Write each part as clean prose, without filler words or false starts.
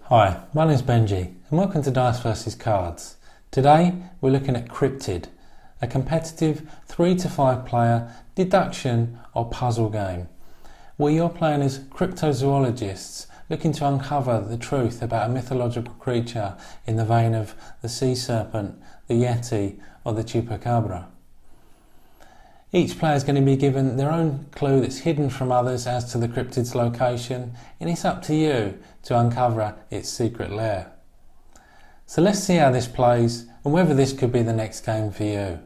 Hi, my name is Benji and welcome to Dice vs Cards. Today we're looking at Cryptid, a competitive 3 to 5 player deduction or puzzle game, where you're playing as cryptozoologists looking to uncover the truth about a mythological creature in the vein of the sea serpent, the yeti or the chupacabra. Each player is going to be given their own clue that's hidden from others as to the cryptid's location, and it's up to you to uncover its secret lair. So let's see how this plays and whether this could be the next game for you.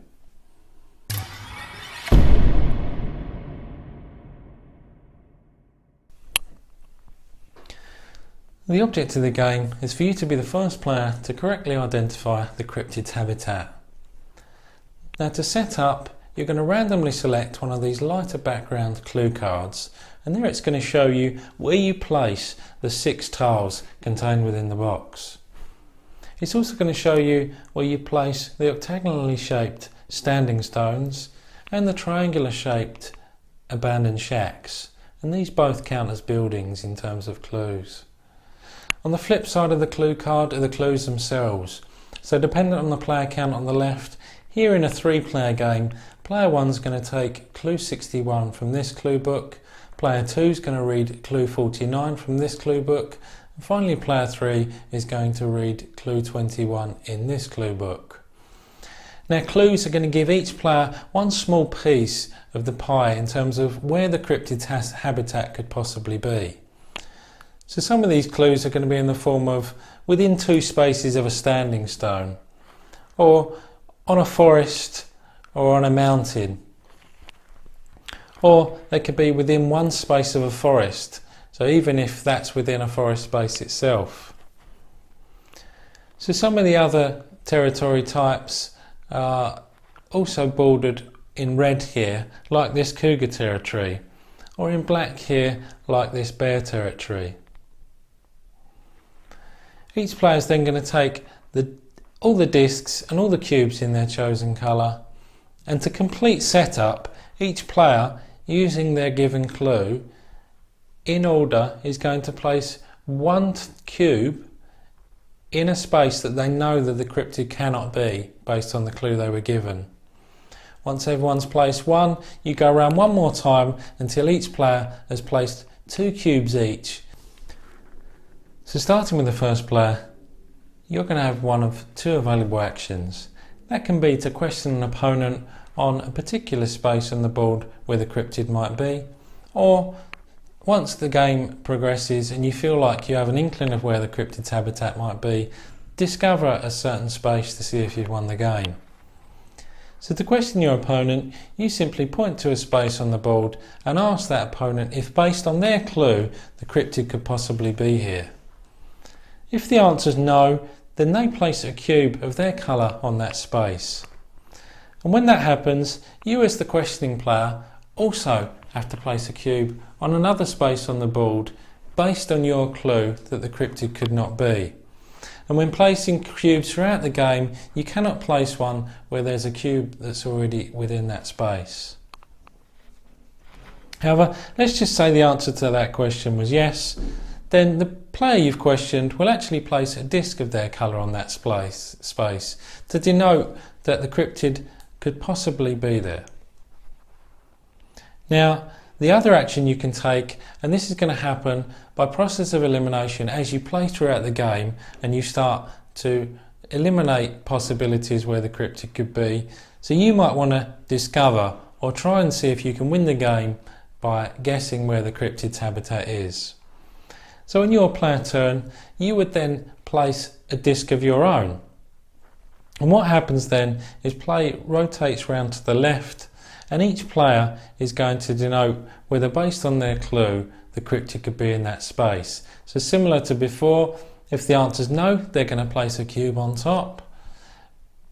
The object of the game is for you to be the first player to correctly identify the cryptid's habitat. Now, to set up, you're going to randomly select one of these lighter background clue cards, and there it's going to show you where you place the 6 tiles contained within the box. It's also going to show you where you place the octagonally shaped standing stones and the triangular shaped abandoned shacks, and these both count as buildings in terms of clues. On the flip side of the clue card are the clues themselves, so dependent on the player count on the left, here in a 3-player game, player 1 is going to take clue 61 from this clue book, player 2 is going to read clue 49 from this clue book, and finally player 3 is going to read clue 21 in this clue book. Now, clues are going to give each player one small piece of the pie in terms of where the cryptid's habitat could possibly be. So some of these clues are going to be in the form of within 2 spaces of a standing stone, or on a forest, or on a mountain, or they could be within 1 space of a forest, so even if that's within a forest space itself. So some of the other territory types are also bordered in red here, like this cougar territory, or in black here, like this bear territory. Each player is then going to take all the discs and all the cubes in their chosen colour, and to complete setup, each player, using their given clue, in order is going to place 1 cube in a space that they know that the cryptid cannot be, based on the clue they were given. Once everyone's placed 1, you go around 1 more time until each player has placed 2 cubes each. So starting with the first player, you're going to have one of 2 available actions. That can be to question an opponent on a particular space on the board where the cryptid might be, or once the game progresses and you feel like you have an inkling of where the cryptid's habitat might be, discover a certain space to see if you've won the game. So to question your opponent, you simply point to a space on the board and ask that opponent if, based on their clue, the cryptid could possibly be here. If the answer is no, then they place a cube of their colour on that space. And when that happens, you as the questioning player also have to place a cube on another space on the board based on your clue that the cryptid could not be. And when placing cubes throughout the game, you cannot place one where there's a cube that's already within that space. However, let's just say the answer to that question was yes. Then the player you've questioned will actually place a disc of their colour on that space to denote that the cryptid could possibly be there. Now, the other action you can take, and this is going to happen by process of elimination as you play throughout the game and you start to eliminate possibilities where the cryptid could be. So you might want to discover or try and see if you can win the game by guessing where the cryptid's habitat is. So on your player turn, you would then place a disc of your own. And what happens then is play rotates round to the left, and each player is going to denote whether, based on their clue, the cryptid could be in that space. So similar to before, if the answer is no, they're going to place a cube on top.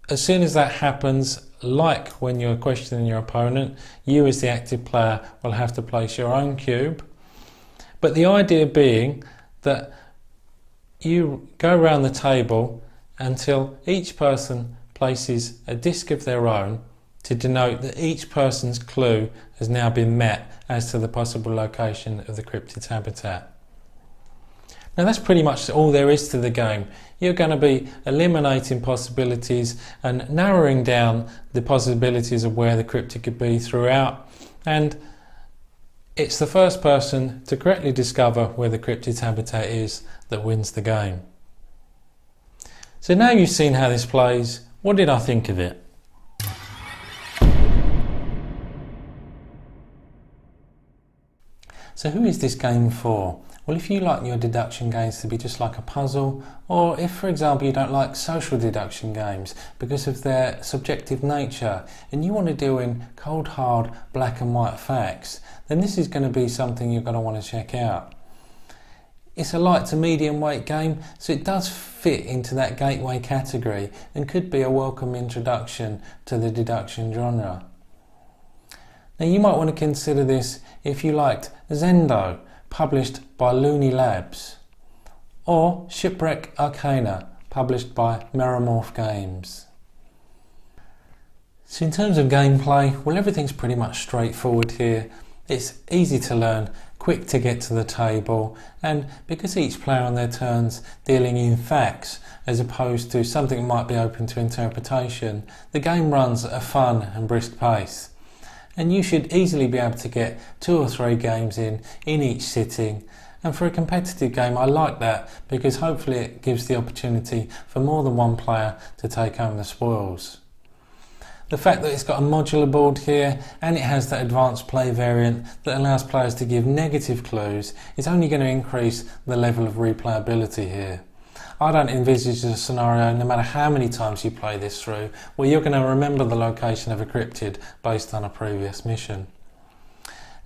As soon as that happens, like when you're questioning your opponent, you as the active player will have to place your own cube. But the idea being that you go around the table until each person places a disc of their own to denote that each person's clue has now been met as to the possible location of the cryptid's habitat. Now that's pretty much all there is to the game. You're going to be eliminating possibilities and narrowing down the possibilities of where the cryptid could be throughout, and it's the first person to correctly discover where the cryptid's habitat is that wins the game. So now you've seen how this plays, what did I think of it? So who is this game for? Well, if you like your deduction games to be just like a puzzle, or if, for example, you don't like social deduction games because of their subjective nature and you want to deal in cold, hard, black and white facts, then this is going to be something you're going to want to check out. It's a light to medium weight game, so it does fit into that gateway category and could be a welcome introduction to the deduction genre. Now you might want to consider this if you liked Zendo, published by Looney Labs, or Shipwreck Arcana, published by Meramorph Games. So in terms of gameplay, well, everything's pretty much straightforward here. It's easy to learn, quick to get to the table, and because each player on their turns dealing in facts as opposed to something that might be open to interpretation, the game runs at a fun and brisk pace. And you should easily be able to get 2 or 3 games in each sitting. And for a competitive game, I like that because hopefully it gives the opportunity for more than one player to take home the spoils. The fact that it's got a modular board here and it has that advanced play variant that allows players to give negative clues is only going to increase the level of replayability here. I don't envisage a scenario, no matter how many times you play this through, where you're going to remember the location of a cryptid based on a previous mission.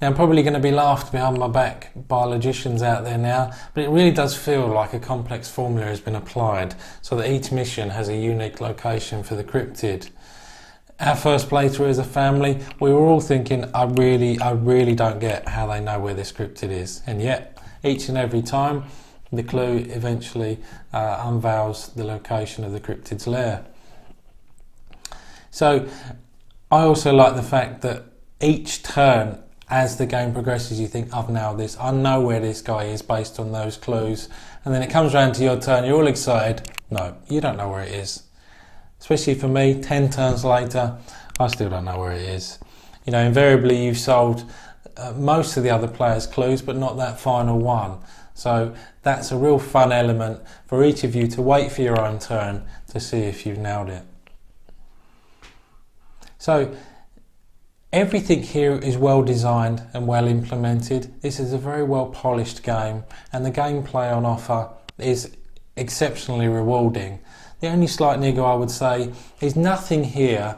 Now, I'm probably going to be laughed behind my back by logicians out there now, but it really does feel like a complex formula has been applied so that each mission has a unique location for the cryptid. Our first playthrough as a family, we were all thinking, I really don't get how they know where this cryptid is, and yet each and every time the clue eventually unveils the location of the cryptid's lair. So I also like the fact that each turn, as the game progresses, you think, I've nailed this, I know where this guy is based on those clues, and then it comes around to your turn, you're all excited. No, you don't know where it is. Especially for me, 10 turns later, I still don't know where it is. You know, invariably you've solved most of the other players' clues, but not that final one. So that's a real fun element for each of you to wait for your own turn to see if you've nailed it. So everything here is well designed and well implemented. This is a very well polished game, and the gameplay on offer is exceptionally rewarding. The only slight niggle I would say is nothing here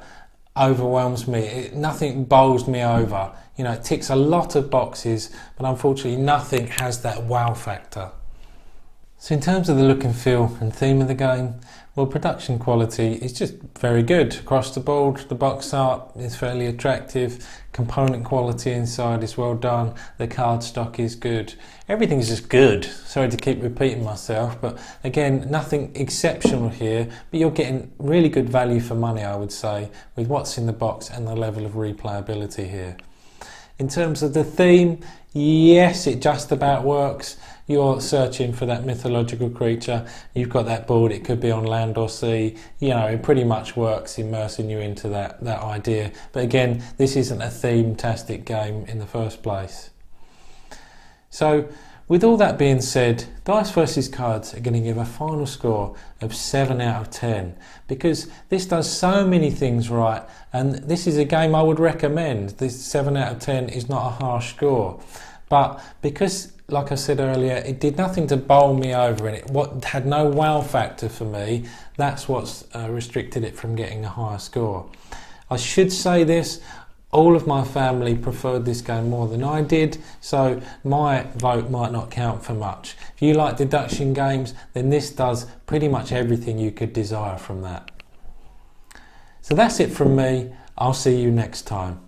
overwhelms me, nothing bowls me over. You know, it ticks a lot of boxes, but unfortunately nothing has that wow factor. So in terms of the look and feel and theme of the game, well, production quality is just very good across the board. The box art is fairly attractive, component quality inside is well done, the card stock is good, everything's just good. Sorry to keep repeating myself, but again, nothing exceptional here, but you're getting really good value for money, I would say, with what's in the box and the level of replayability here. In terms of the theme, yes, it just about works. You're searching for that mythological creature, you've got that board, it could be on land or sea, you know, it pretty much works immersing you into that idea. But again, this isn't a theme-tastic game in the first place. So with all that being said, Dice vs Cards are going to give a final score of 7 out of 10 because this does so many things right, and this is a game I would recommend. This 7 out of 10 is not a harsh score, but because, like I said earlier, it did nothing to bowl me over and it had no wow factor for me, that's what's restricted it from getting a higher score. I should say this, all of my family preferred this game more than I did, so my vote might not count for much. If you like deduction games, then this does pretty much everything you could desire from that. So that's it from me. I'll see you next time.